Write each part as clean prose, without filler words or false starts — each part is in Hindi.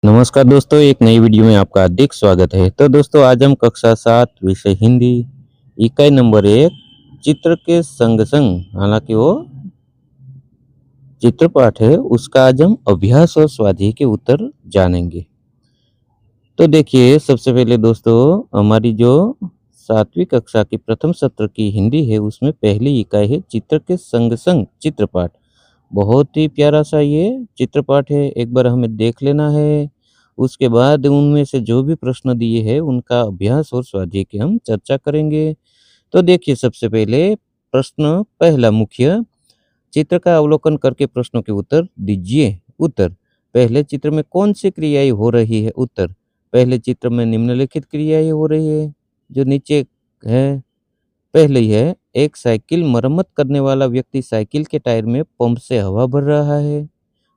नमस्कार दोस्तों, एक नई वीडियो में आपका हार्दिक स्वागत है। तो दोस्तों, आज हम कक्षा 7 विषय हिंदी इकाई नंबर 1 चित्र के संग संग, हालांकि वो चित्रपाठ है, उसका आज हम अभ्यास और स्वाध्याय के उत्तर जानेंगे। तो देखिए, सबसे पहले दोस्तों, हमारी जो 7वीं कक्षा की प्रथम सत्र की हिंदी है, उसमें पहली इकाई है चित्र के संग संग चित्रपाठ। बहुत ही प्यारा सा ये चित्रपाठ है, एक बार हमें देख लेना है। उसके बाद उनमें से जो भी प्रश्न दिए हैं, उनका अभ्यास और स्वाध्याय की हम चर्चा करेंगे। तो देखिए, सबसे पहले प्रश्न पहला मुख्य, चित्र का अवलोकन करके प्रश्नों के उत्तर दीजिए। उत्तर, पहले चित्र में कौन सी क्रियाएं हो रही है? उत्तर, पहले चित्र में निम्नलिखित क्रियाएं हो रही है, जो नीचे है। पहली है, एक साइकिल मरम्मत करने वाला व्यक्ति साइकिल के टायर में पंप से हवा भर रहा है।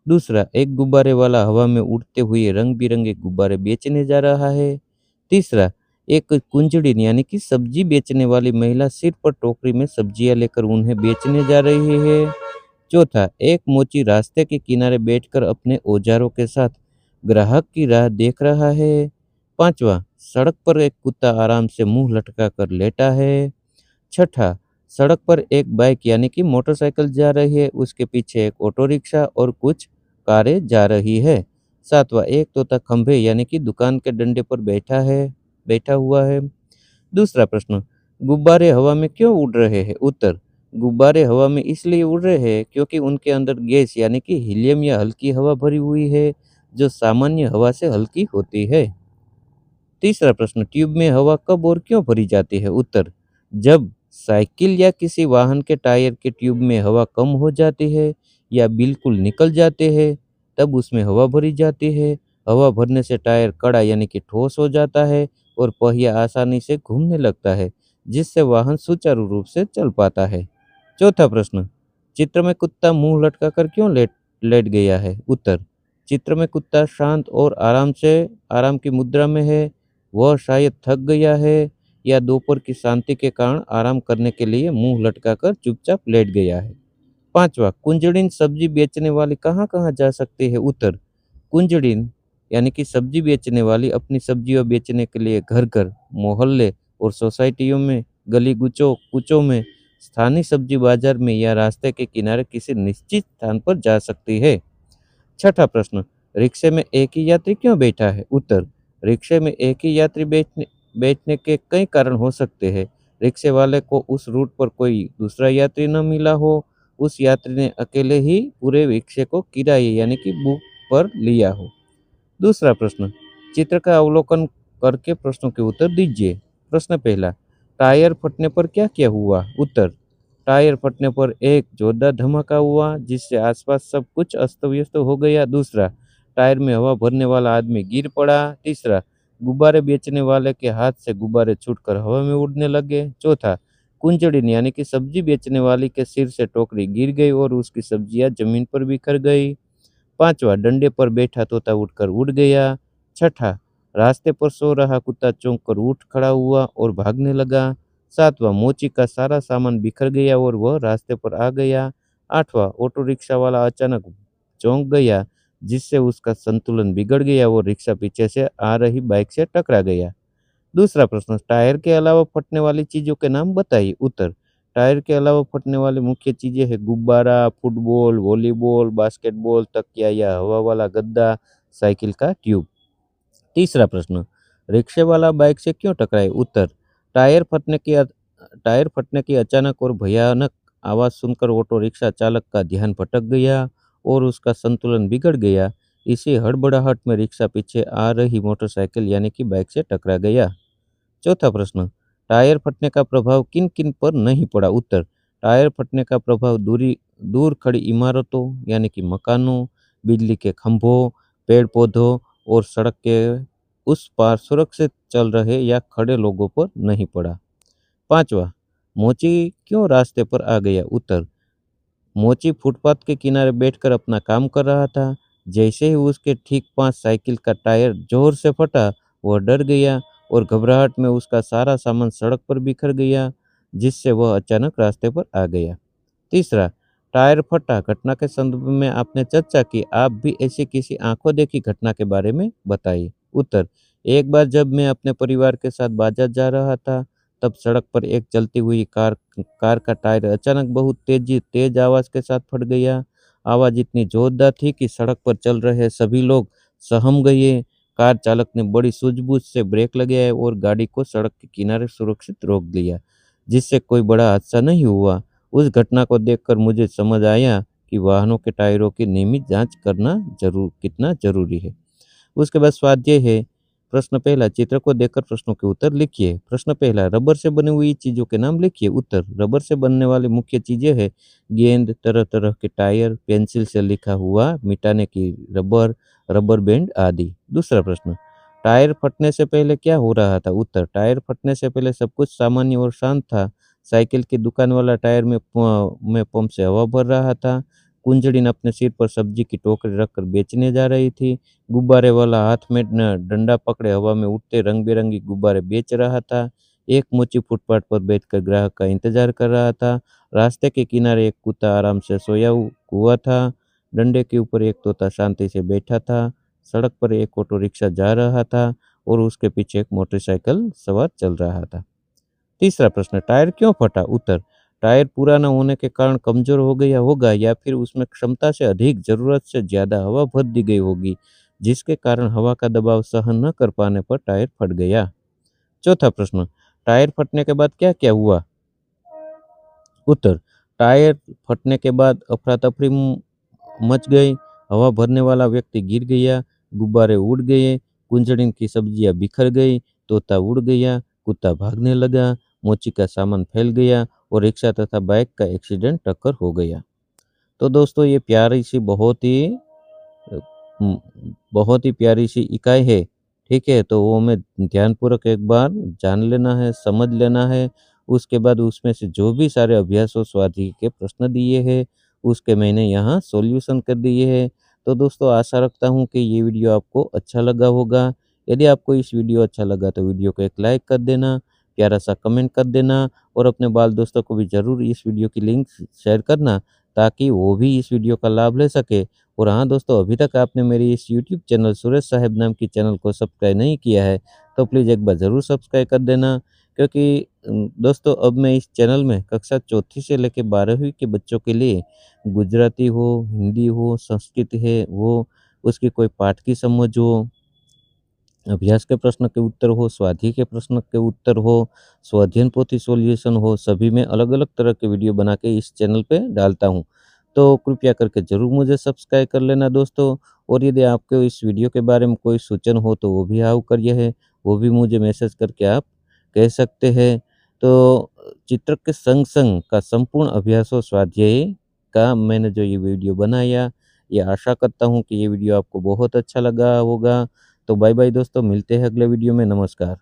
दूसरा, एक गुब्बारे वाला हवा में उड़ते हुए रंग बिरंगे गुब्बारे बेचने जा रहा है। तीसरा, एक कुंजड़िन यानी कि सब्जी बेचने वाली महिला सिर पर टोकरी में सब्जियां लेकर उन्हें बेचने जा रही है। चौथा, एक मोची रास्ते के किनारे बैठकर अपने औजारों के साथ ग्राहक की राह देख रहा है। पांचवा, सड़क पर एक कुत्ता आराम से मुंह लटका कर लेटा है। छठा, सड़क पर एक बाइक यानी कि मोटरसाइकिल जा रही है, उसके पीछे एक ऑटो रिक्शा और कुछ कारें जा रही है। सातवां, एक तोता खंभे यानी कि दुकान के डंडे पर बैठा हुआ है। दूसरा प्रश्न, गुब्बारे हवा में क्यों उड़ रहे हैं? उत्तर, गुब्बारे हवा में इसलिए उड़ रहे हैं क्योंकि उनके अंदर गैस यानी कि हीलियम या हल्की हवा भरी हुई है, जो सामान्य हवा से हल्की होती है। तीसरा प्रश्न, ट्यूब में हवा कब और क्यों भरी जाती है? उत्तर, जब साइकिल या किसी वाहन के टायर के ट्यूब में हवा कम हो जाती है या बिल्कुल निकल जाते हैं, तब उसमें हवा भरी जाती है। हवा भरने से टायर कड़ा यानी कि ठोस हो जाता है और पहिया आसानी से घूमने लगता है, जिससे वाहन सुचारू रूप से चल पाता है। चौथा प्रश्न, चित्र में कुत्ता मुंह लटकाकर क्यों लेट लेट गया है? उत्तर, चित्र में कुत्ता शांत और आराम की मुद्रा में है। वह शायद थक गया है या दोपहर की शांति के कारण आराम करने के लिए मुंह लटकाकर चुपचाप लेट गया है। पांचवा, कुंजड़िन सब्जी बेचने वाली कहाँ कहाँ जा सकती है? उत्तर, कुंजड़िन यानी कि सब्जी बेचने वाली अपनी सब्जियां बेचने के लिए घर घर, मोहल्ले और सोसाइटियों में, गली गुचों कुचों में, स्थानीय सब्जी बाजार में या रास्ते के किनारे किसी निश्चित स्थान पर जा सकती है। छठा प्रश्न, रिक्शे में एक ही यात्री क्यों बैठा है? उत्तर, रिक्शे में एक ही यात्री बैठने बैठने के कई कारण हो सकते हैं। रिक्शे वाले को उस रूट पर कोई दूसरा यात्री न मिला हो, उस यात्री ने अकेले ही पूरे रिक्शे को किराए यानी कि बुक पर लिया हो। दूसरा प्रश्न, चित्र का अवलोकन करके प्रश्नों के उत्तर दीजिए। प्रश्न पहला, टायर फटने पर क्या क्या हुआ? उत्तर, टायर फटने पर एक जोरदार धमाका हुआ, जिससे आसपास सब कुछ अस्त व्यस्त हो गया। दूसरा, टायर में हवा भरने वाला आदमी गिर पड़ा। तीसरा, गुब्बारे बेचने वाले के हाथ से गुब्बारे छूटकर हवा में उड़ने लगे। चौथा, कुंजड़िन यानी कि सब्जी बेचने वाली के सिर से टोकरी गिर गई और उसकी सब्जियां जमीन पर बिखर गई। पांचवा, डंडे पर बैठा तोता उठकर उड़ गया। छठा, रास्ते पर सो रहा कुत्ता चौंक कर उठ खड़ा हुआ और भागने लगा। सातवां, मोची का सारा सामान बिखर गया और वह रास्ते पर आ गया। आठवां, ऑटो रिक्शा वाला अचानक चौंक गया, जिससे उसका संतुलन बिगड़ गया और रिक्शा पीछे से आ रही बाइक से टकरा गया। दूसरा प्रश्न, टायर के अलावा फटने वाली चीजों के नाम बताइए। उत्तर, टायर के अलावा फटने वाली मुख्य चीजें हैं गुब्बारा, फुटबॉल, वॉलीबॉल, बास्केटबॉल, तकिया या हवा वाला गद्दा, साइकिल का ट्यूब। तीसरा प्रश्न, रिक्शे वाला बाइक से क्यों टकराए? उत्तर, टायर फटने की अ- टायर फटने की अचानक और भयानक आवाज सुनकर ऑटो रिक्शा चालक का ध्यान भटक गया और उसका संतुलन बिगड़ गया। इसी हड़बड़ाहट में रिक्शा पीछे आ रही मोटरसाइकिल यानी कि बाइक से टकरा गया। चौथा प्रश्न, टायर फटने का प्रभाव किन किन पर नहीं पड़ा? उत्तर, टायर फटने का प्रभाव दूर खड़ी इमारतों यानी कि मकानों, बिजली के खंभों, पेड़ पौधों और सड़क के उस पार सुरक्षित चल रहे या खड़े लोगों पर नहीं पड़ा। पांचवा, मोची क्यों रास्ते पर आ गया? उत्तर, मोची फुटपाथ के किनारे बैठकर अपना काम कर रहा था। जैसे ही उसके ठीक पास साइकिल का टायर जोर से फटा, वह डर गया और घबराहट में उसका सारा सामान सड़क पर बिखर गया, जिससे वह अचानक रास्ते पर आ गया। तीसरा, टायर फटा घटना के संदर्भ में आपने चर्चा की, आप भी ऐसी किसी आंखों देखी घटना के बारे में बताइए। उत्तर, एक बार जब मैं अपने परिवार के साथ बाजार जा रहा था, तब सड़क पर एक चलती हुई कार का टायर अचानक बहुत तेज आवाज के साथ फट गया। आवाज इतनी जोरदार थी कि सड़क पर चल रहे सभी लोग सहम गए। कार चालक ने बड़ी सूझबूझ से ब्रेक लगाए और गाड़ी को सड़क के किनारे सुरक्षित रोक दिया, जिससे कोई बड़ा हादसा नहीं हुआ। उस घटना को देखकर मुझे समझ आया कि वाहनों के टायरों की नियमित जांच करना कितना जरूरी है। उसके बाद स्वाध्याय है। प्रश्न पहला, चित्र को देखकर प्रश्नों के उत्तर लिखिए। प्रश्न पहला, रबर से बनी हुई चीजों के नाम लिखिए। उत्तर, रबर से बनने वाली मुख्य चीजें हैं गेंद, तरह तरह के टायर, पेंसिल से लिखा हुआ, मिटाने की रबर, रबर बैंड आदि। दूसरा प्रश्न, टायर फटने से पहले क्या हो रहा था। उत्तर, टायर फटने से पहले सब कुछ सामान्य और शांत था। साइकिल की दुकान वाला टायर में पंप से हवा भर रहा था। कुंजड़िन अपने सिर पर सब्जी की टोकरी रखकर बेचने जा रही थी। गुब्बारे वाला हाथ में डंडा पकड़े हवा में उड़ते रंग बिरंगी गुब्बारे बेच रहा था। एक मोची फुटपाथ पर बैठकर ग्राहक का इंतजार कर रहा था। रास्ते के किनारे एक कुत्ता आराम से सोया हुआ था। डंडे के ऊपर एक तोता शांति से बैठा था। सड़क पर एक ऑटो रिक्शा जा रहा था और उसके पीछे एक मोटरसाइकिल सवार चल रहा था। तीसरा प्रश्न, टायर क्यों फटा। उत्तर, टायर पुराना होने के कारण कमजोर हो गया होगा या फिर उसमें क्षमता से अधिक जरूरत से ज्यादा हवा भर दी गई होगी, जिसके कारण हवा का दबाव सहन न कर पाने पर टायर फट गया। चौथा प्रश्न, टायर फटने के बाद क्या क्या हुआ। उत्तर, टायर फटने के बाद अफरा तफरी मच गई। हवा भरने वाला व्यक्ति गिर गया, गुब्बारे उड़ गए, कुंजड़िन की सब्जियां बिखर गई, तोता उड़ गया, कुत्ता भागने लगा, मोची का सामान फैल गया और रिक्शा तथा बाइक का एक्सीडेंट टक्कर हो गया। तो दोस्तों ये प्यारी सी अ, उम, बहुत ही प्यारी सी इकाई है, ठीक है? तो वो हमें ध्यानपूर्वक एक बार जान लेना है, समझ लेना है। उसके बाद उसमें से जो भी सारे अभ्यास और स्वाध्याय के प्रश्न दिए हैं, उसके मैंने यहाँ सॉल्यूशन कर दिए हैं। तो दोस्तों आशा रखता हूँ कि ये वीडियो आपको अच्छा लगा होगा। यदि आपको इस वीडियो अच्छा लगा तो वीडियो को एक लाइक कर देना, प्यारा-सा कमेंट कर देना और अपने बाल दोस्तों को भी ज़रूर इस वीडियो की लिंक शेयर करना, ताकि वो भी इस वीडियो का लाभ ले सके। और हाँ दोस्तों, अभी तक आपने मेरी इस यूट्यूब चैनल सुरेश साहिब नाम की चैनल को सब्सक्राइब नहीं किया है, तो प्लीज़ एक बार ज़रूर सब्सक्राइब कर देना, क्योंकि दोस्तों अब मैं इस चैनल में कक्षा चौथी से लेकर 12वीं के बच्चों के लिए गुजराती हो, हिंदी हो, संस्कृत है वो, उसकी कोई पाठ की समझ हो, अभ्यास के प्रश्न के उत्तर हो, स्वाध्याय के प्रश्न के उत्तर हो, स्वाध्ययन पोथी सॉल्यूशन हो, सभी में अलग-अलग तरह के वीडियो बना के इस चैनल पे डालता हूँ। तो कृपया करके ज़रूर मुझे सब्सक्राइब कर लेना दोस्तों। और यदि आपको इस वीडियो के बारे में कोई सूचन हो तो वो भी करिए है, वो भी मुझे मैसेज करके आप कह सकते हैं। तो चित्र के संग-संग का संपूर्ण अभ्यास और स्वाध्याय का मैंने जो ये वीडियो बनाया, ये आशा करता हूँ कि ये वीडियो आपको बहुत अच्छा लगा होगा। तो बाय बाय दोस्तों, मिलते हैं अगले वीडियो में। नमस्कार।